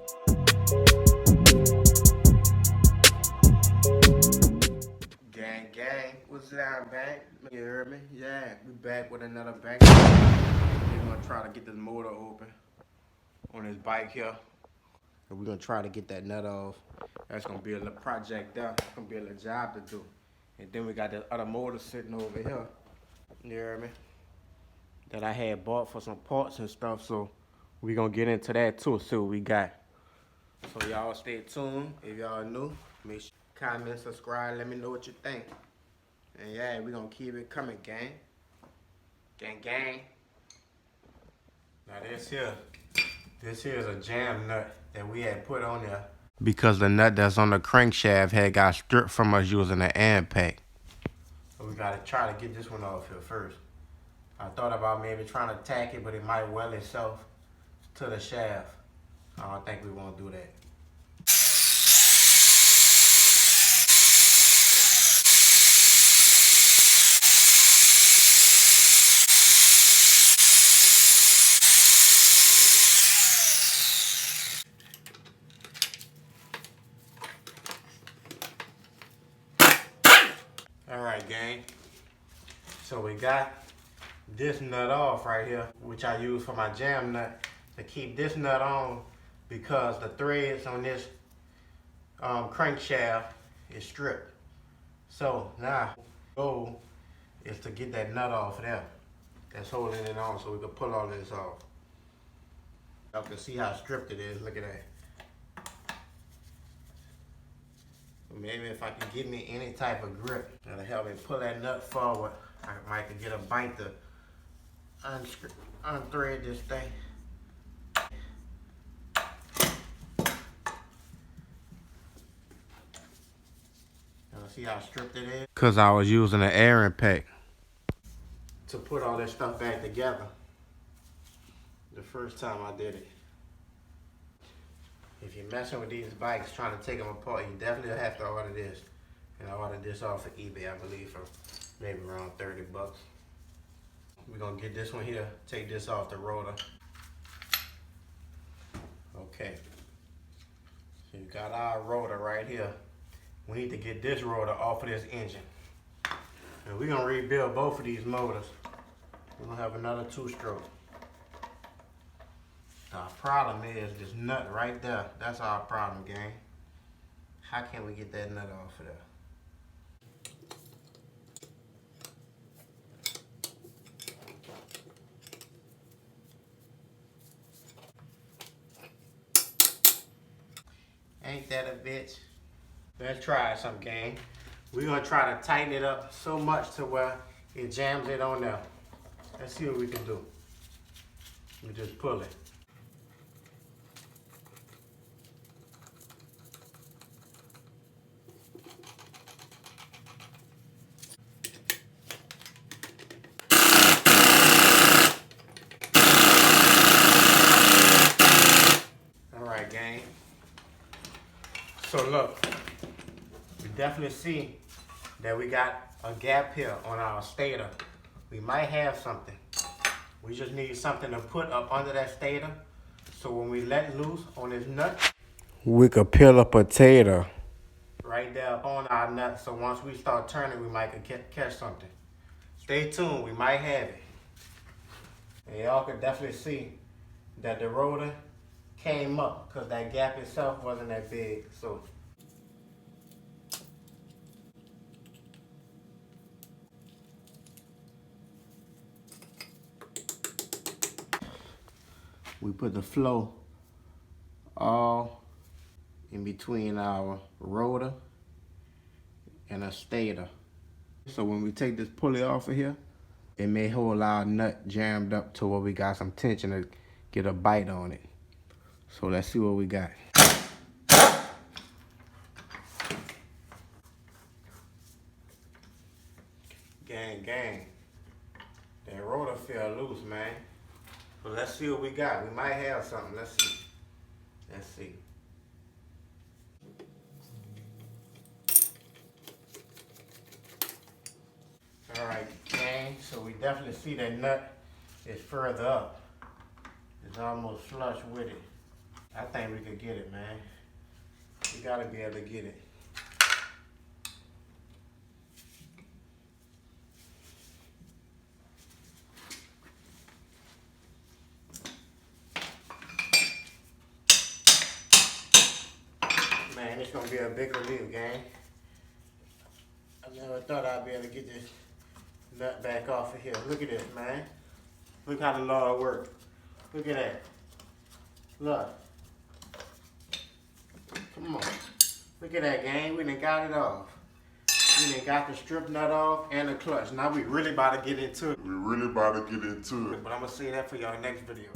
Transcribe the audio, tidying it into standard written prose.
Gang, gang, what's down, bang? You heard me? Yeah, we back with another bang. We're gonna try to get this motor open on this bike here. And we're gonna try to get that nut off. That's gonna be a little project there. It's gonna be a little job to do. And then we got this other motor sitting over here. You hear me? That I had bought for some parts and stuff. So we gonna get into that too, see what we got. So y'all stay tuned. If y'all new, make sure comment, subscribe, let me know what you think. And yeah, we gonna keep it coming, gang. Gang, gang. Now this here is a jam nut that we had put on there because the nut that's on the crankshaft had got stripped from us using the amp pack. So we gotta try to get this one off here first. I thought about maybe trying to tack it, but it might weld itself to the shaft. I don't think we won't do that. Alright, gang. So we got this nut off right here, which I use for my jam nut to keep this nut on because the threads on this crankshaft is stripped. So now the goal is to get that nut off there that's holding it on so we can pull all this off. Y'all can see how stripped it is. Look at that. Maybe if I can get me any type of grip that'll help me pull that nut forward, I might can get a bite to unthread this thing. Y'all see how stripped it is? Cause I was using an Aaron pack to put all this stuff back together the first time I did it. If you're messing with these bikes, trying to take them apart, you definitely have to order this. And I ordered this off of eBay, I believe, for maybe around 30 bucks. We're gonna get this one here, take this off the rotor. Okay. So you got our rotor right here. We need to get this rotor off of this engine. And we're gonna rebuild both of these motors. We're gonna have another 2-stroke. Our problem is this nut right there. That's our problem, gang. How can we get that nut off of there? Ain't that a bitch? Let's try some, gang. We're gonna try to tighten it up so much to where it jams it on there. Let's see what we can do. We just pull it. Alright, gang. So look, we definitely see that we got a gap here on our stator. We might have something. We just need something to put up under that stator so when we let loose on this nut, we could peel a potato right there on our nut. So once we start turning, we might catch something. Stay tuned, we might have it. And y'all can definitely see that the rotor came up because that gap itself wasn't that big. So we put the flow all in between our rotor and a stator. So when we take this pulley off of here, it may hold our nut jammed up to where we got some tension to get a bite on it. So let's see what we got. Gang, gang. That rotor fell loose, man. But let's see what we got. We might have something. Let's see. Let's see. Alright, gang. So we definitely see that nut is further up. It's almost flush with it. I think we could get it, man. We gotta be able to get it. Man, it's gonna be a big relief, gang. I never thought I'd be able to get this nut back off of here. Look at this, man. Look how the Lord works. Look at that. Look. Come on. Look at that, gang. We done got it off. We done got the strip nut off and the clutch. Now we really about to get into it. We really about to get into it. But I'm gonna say that for y'all next video.